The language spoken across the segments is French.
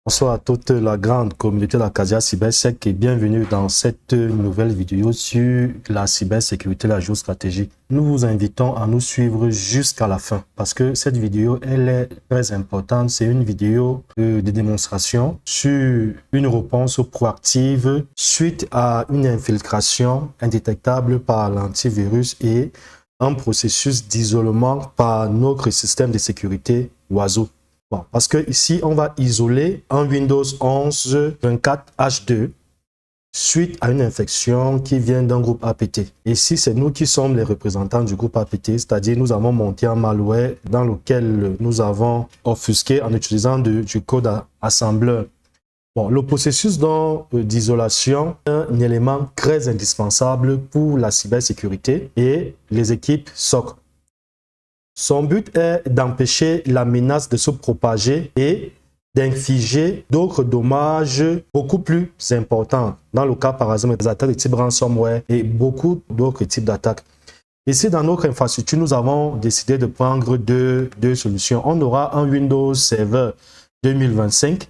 Bonsoir à toute la grande communauté de l'Acadia Cybersec et bienvenue dans cette nouvelle vidéo sur la cybersécurité, la géostratégie. Nous vous invitons à nous suivre jusqu'à la fin parce que cette vidéo, elle est très importante. C'est une vidéo de démonstration sur une réponse proactive suite à une infiltration indétectable par l'antivirus et un processus d'isolement par notre système de sécurité Oiseau. Bon, parce que ici, on va isoler un Windows 11 24H2 suite à une infection qui vient d'un groupe APT. Ici, c'est nous qui sommes les représentants du groupe APT, c'est-à-dire nous avons monté un malware dans lequel nous avons offusqué en utilisant du code assembleur. Bon, le processus d'isolation est un élément très indispensable pour la cybersécurité et les équipes SOC. Son but est d'empêcher la menace de se propager et d'infliger d'autres dommages beaucoup plus importants. Dans le cas, par exemple, des attaques de type ransomware et beaucoup d'autres types d'attaques. Ici, dans notre infrastructure, nous avons décidé de prendre deux solutions. On aura un Windows Server 2025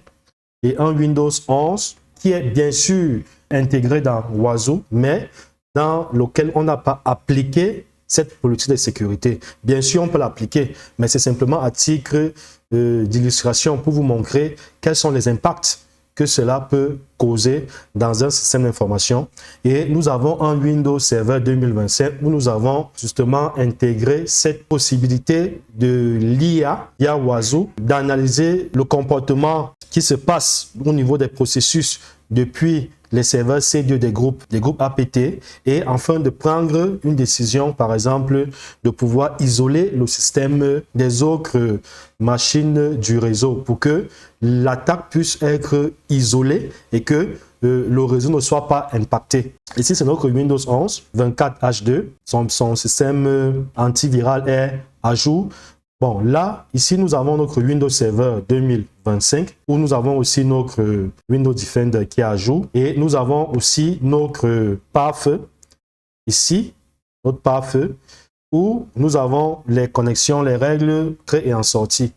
et un Windows 11 qui est bien sûr intégré dans Oiseau, mais dans lequel on n'a pas appliqué cette politique de sécurité. Bien sûr, on peut l'appliquer, mais c'est simplement à titre d'illustration pour vous montrer quels sont les impacts que cela peut causer dans un système d'information. Et nous avons un Windows Server 2027 où nous avons justement intégré cette possibilité de l'IA, via Oiseau, d'analyser le comportement qui se passe au niveau des processus depuis les serveurs C2 des groupes APT et enfin de prendre une décision, par exemple, de pouvoir isoler le système des autres machines du réseau pour que l'attaque puisse être isolée et que le réseau ne soit pas impacté. Ici, c'est notre Windows 11 24H2. Son système antiviral est à jour. Bon, là, ici, nous avons notre Windows Server 2025 où nous avons aussi notre Windows Defender qui est à jour et nous avons aussi notre pare-feu, ici, notre pare-feu, où nous avons les connexions, les règles entrée et en sortie.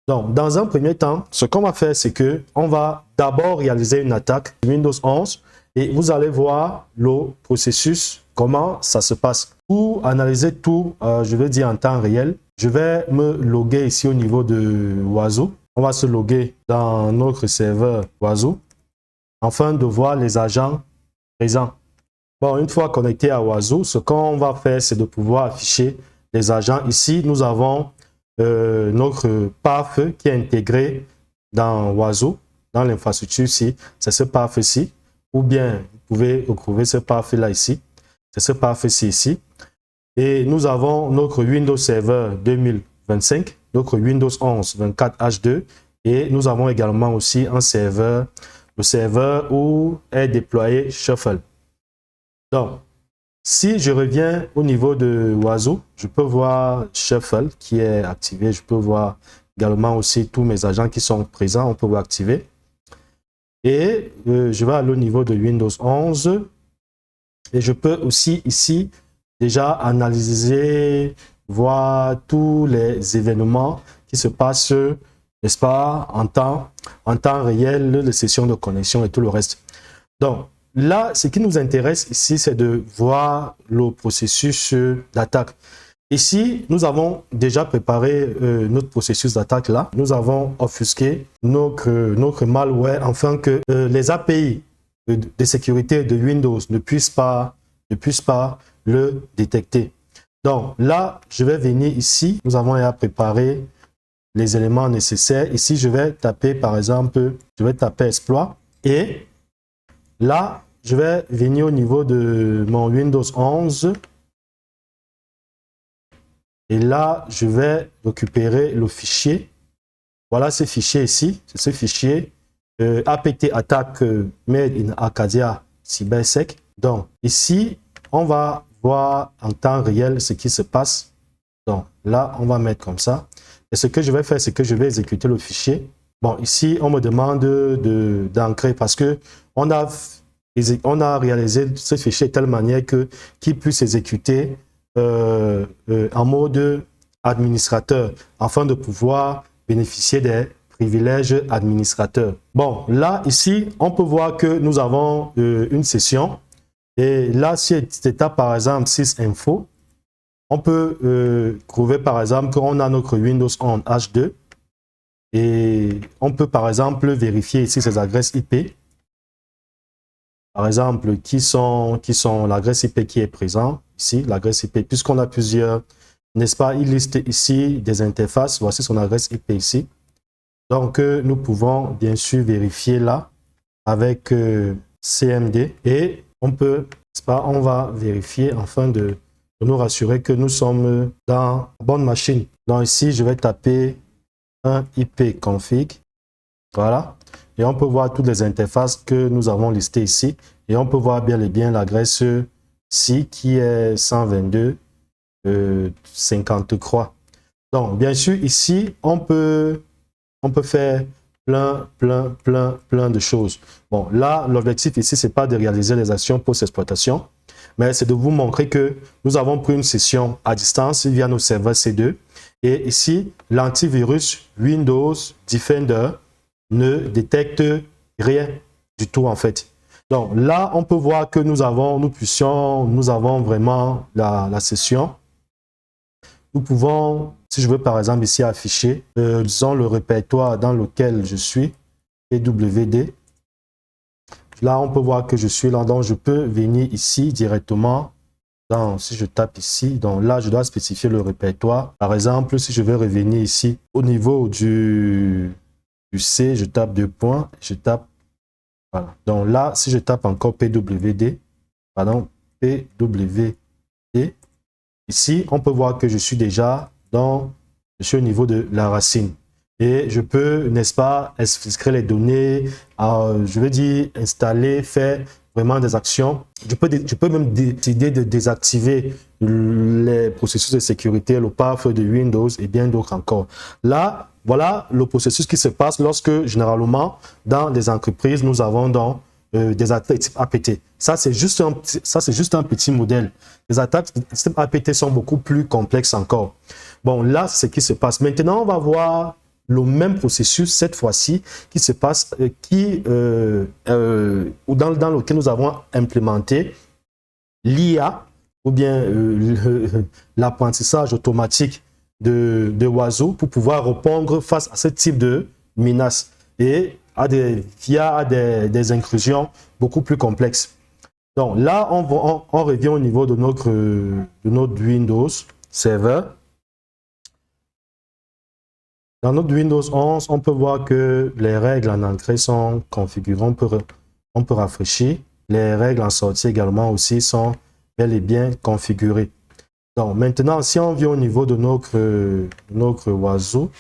Donc, dans un premier temps, ce qu'on va faire, c'est que on va d'abord réaliser une attaque Windows 11 et vous allez voir le processus, comment ça se passe. Pour analyser tout, je vais dire en temps réel, je vais me loguer ici au niveau de Oiseau. On va se loguer dans notre serveur Oiseau afin de voir les agents présents. Bon, une fois connecté à Oiseau, ce qu'on va faire, c'est de pouvoir afficher les agents. Ici, nous avons notre pare-feu qui est intégré dans Oiseau, dans l'infrastructure ici. C'est ce pare-feu-ci. Ou bien, vous pouvez retrouver ce pare-feu-là ici. C'est ce pare-feu-ci ici. Et nous avons notre Windows Server 2025, notre Windows 11 24H2 et nous avons également aussi un serveur, le serveur où est déployé Shuffle. Donc, si je reviens au niveau de Oiseau, je peux voir Shuffle qui est activé. Je peux voir également aussi tous mes agents qui sont présents. On peut voir activer. Et je vais aller au niveau de Windows 11 et je peux aussi ici déjà analyser, voir tous les événements qui se passent, n'est-ce pas, en temps réel, les sessions de connexion et tout le reste. Donc, là, ce qui nous intéresse ici, c'est de voir le processus d'attaque. Ici, nous avons déjà préparé notre processus d'attaque là. Nous avons offusqué notre malware afin que les API de sécurité de Windows ne puissent pas le détecter. Donc là, je vais venir ici. Nous avons à préparer les éléments nécessaires. Ici, je vais taper, par exemple, je vais taper exploit. Et là, je vais venir au niveau de mon Windows 11. Et là, je vais récupérer le fichier. Voilà ce fichier ici. C'est ce fichier apt attaque made in Acadia Cybersec. Donc ici, on va voir en temps réel ce qui se passe. Donc là, on va mettre comme ça. Et ce que je vais faire, c'est que je vais exécuter le fichier. Bon, ici, on me demande d'ancrer parce que on a réalisé ce fichier de telle manière qu'il puisse exécuter en mode administrateur afin de pouvoir bénéficier des privilège administrateur. Bon, là, ici, on peut voir que nous avons une session. Et là, si tu tapes par exemple 6 infos, on peut trouver par exemple qu'on a notre Windows 11 H2. Et on peut par exemple vérifier ici ces adresses IP. Par exemple, qui sont l'adresse IP qui est présente ici, l'adresse IP, puisqu'on a plusieurs, n'est-ce pas, il liste ici des interfaces, voici son adresse IP ici. Donc, nous pouvons bien sûr vérifier là avec CMD et on peut, n'est-ce pas, on va vérifier afin de nous rassurer que nous sommes dans la bonne machine. Donc ici, je vais taper un IP config, voilà. Et on peut voir toutes les interfaces que nous avons listées ici. Et on peut voir bien et bien l'adresse ci qui est 122.53. Donc, bien sûr, ici, on peut faire plein de choses. Bon, là, l'objectif ici, c'est pas de réaliser les actions post-exploitation, mais c'est de vous montrer que nous avons pris une session à distance via nos serveurs C2. Et ici, l'antivirus Windows Defender ne détecte rien du tout en fait. Donc là, on peut voir que nous avons vraiment la session. Nous pouvons, si je veux par exemple ici afficher, disons le répertoire dans lequel je suis, PWD. Là, on peut voir que je suis là, donc je peux venir ici directement. Si je tape ici, donc là, je dois spécifier le répertoire. Par exemple, si je veux revenir ici au niveau du C, je tape 2 points, je tape, voilà. Donc là, si je tape encore PWD, ici, on peut voir que je suis déjà je suis au niveau de la racine. Et je peux, n'est-ce pas, inscrire les données, je veux dire, installer, faire vraiment des actions. Je peux même décider de désactiver les processus de sécurité, le pare-feu de Windows et bien d'autres encore. Là, voilà le processus qui se passe lorsque, généralement, dans des entreprises, nous avons des attaques type APT. Ça, c'est juste un petit modèle. Les attaques type APT sont beaucoup plus complexes encore. Bon, là, c'est ce qui se passe. Maintenant, on va voir le même processus, cette fois-ci, qui se passe, dans lequel nous avons implémenté l'IA, ou bien l'apprentissage automatique de oiseaux pour pouvoir répondre face à ce type de menaces et via des incursions beaucoup plus complexes. Donc là, on revient au niveau de notre Windows Server. Dans notre Windows 11, on peut voir que les règles en entrée sont configurées. On peut rafraîchir. Les règles en sortie également aussi sont bel et bien configurées. Donc maintenant, si on vient au niveau de notre oiseau,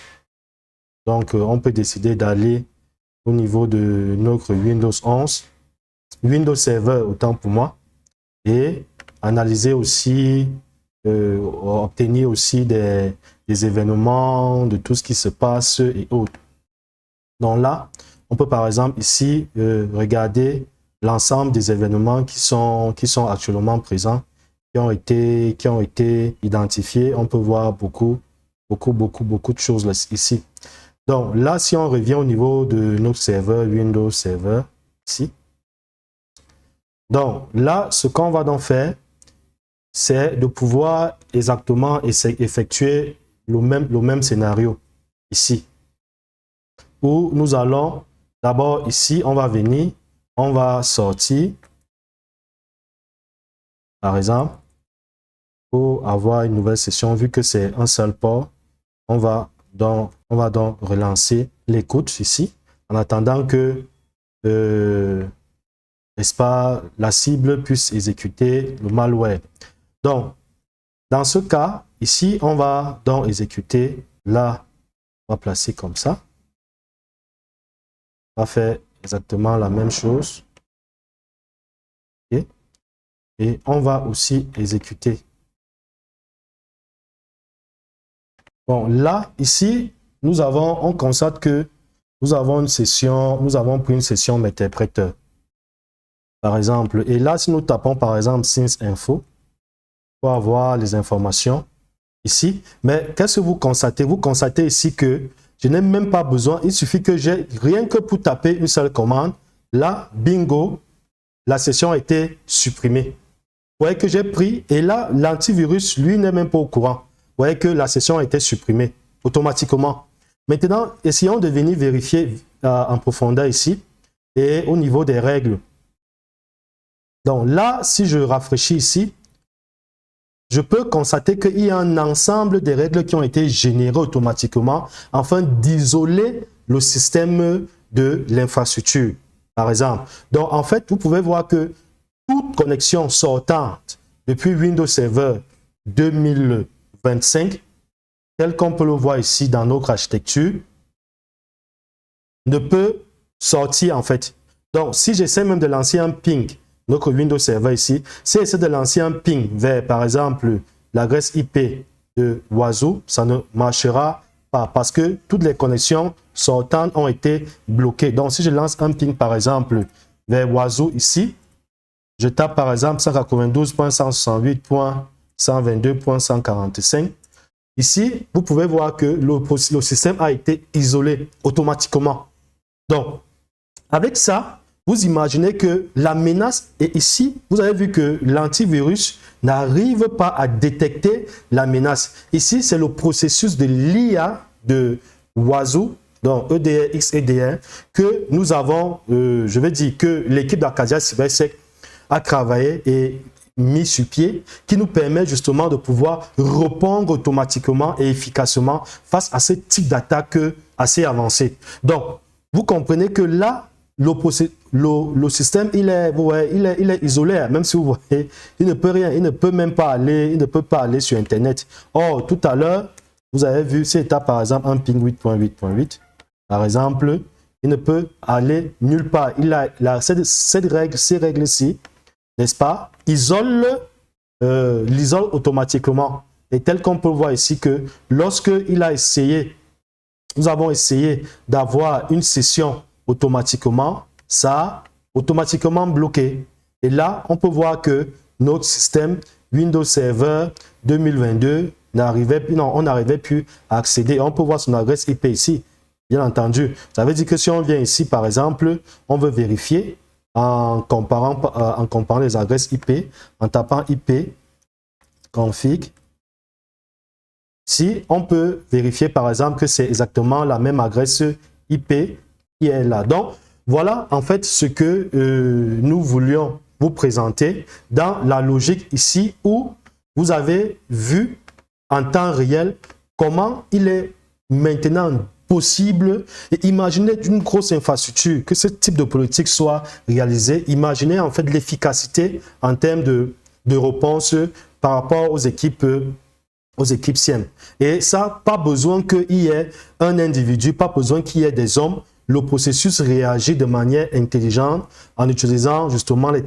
donc on peut décider d'aller au niveau de notre Windows 11, Windows Server autant pour moi, et analyser aussi, obtenir aussi des événements, de tout ce qui se passe et autres. Donc là, on peut par exemple ici regarder l'ensemble des événements qui sont actuellement présents, qui ont été identifiés. On peut voir beaucoup de choses là, ici. Donc là, si on revient au niveau de notre serveur, Windows Server, ici. Donc là, ce qu'on va donc faire, c'est de pouvoir exactement effectuer le même scénario ici. Où nous allons, d'abord ici, on va venir, on va sortir, par exemple, pour avoir une nouvelle session, vu que c'est un seul port, on va donc relancer l'écoute ici, en attendant que n'est-ce pas, la cible puisse exécuter le malware. Donc, dans ce cas, ici, on va donc exécuter, là, on va placer comme ça. On va faire exactement la même chose. Okay. Et on va aussi exécuter. Bon, là, ici, on constate que nous avons pris une session interpréteur. Par exemple, et là, si nous tapons par exemple Since Info, pour avoir les informations ici. Mais qu'est-ce que vous constatez? Vous constatez ici que Je n'ai même pas besoin. Il suffit que j'ai rien que pour taper une seule commande. Là, bingo, la session a été supprimée. Vous voyez que j'ai pris et là, l'antivirus, lui, n'est même pas au courant. Vous voyez que la session a été supprimée automatiquement. Maintenant, essayons de venir vérifier en profondeur ici et au niveau des règles. Donc là, si je rafraîchis ici, je peux constater qu'il y a un ensemble de règles qui ont été générées automatiquement afin d'isoler le système de l'infrastructure, par exemple. Donc, en fait, vous pouvez voir que toute connexion sortante depuis Windows Server 2025, tel qu'on peut le voir ici dans notre architecture, ne peut sortir en fait. Donc, si j'essaie même de lancer un ping, notre Windows Server ici, si j'essaie de lancer un ping vers, par exemple, l'adresse IP de Oiseau, ça ne marchera pas parce que toutes les connexions sortantes ont été bloquées. Donc, si je lance un ping, par exemple, vers Oiseau ici, je tape par exemple 192.168.122.145. Ici, vous pouvez voir que le système a été isolé automatiquement. Donc, avec ça, vous imaginez que la menace est ici. Vous avez vu que l'antivirus n'arrive pas à détecter la menace. Ici, c'est le processus de l'IA de Oiseau, donc EDR, XEDR, que nous avons, je vais dire que l'équipe d'Arcadia CyberSec a travaillé et mis sur pied, qui nous permet justement de pouvoir répondre automatiquement et efficacement face à ce type d'attaque assez avancée. Donc, vous comprenez que là, le système, il est isolé, même si vous voyez, il ne peut rien, il ne peut même pas aller, il ne peut pas aller sur Internet. Or, tout à l'heure, vous avez vu, c'est par exemple un ping 8.8.8, par exemple, il ne peut aller nulle part. Il a ces règles-ci, n'est-ce pas, l'isole automatiquement. Et tel qu'on peut voir ici que lorsque nous avons essayé d'avoir une session automatiquement, ça a automatiquement bloqué. Et là, on peut voir que notre système Windows Server 2022 on n'arrivait plus à accéder. On peut voir son adresse IP ici, bien entendu. Ça veut dire que si on vient ici, par exemple, on veut vérifier en comparant les adresses IP, en tapant IP config. Si on peut vérifier par exemple que c'est exactement la même adresse IP qui est là. Donc, voilà en fait ce que nous voulions vous présenter dans la logique ici où vous avez vu en temps réel comment il est maintenant possible. Et imaginez d'une grosse infrastructure, que ce type de politique soit réalisé. Imaginez en fait l'efficacité en termes de réponse par rapport aux équipes SIEM. Et ça, pas besoin qu'il y ait un individu, pas besoin qu'il y ait des hommes. Le processus réagit de manière intelligente en utilisant justement les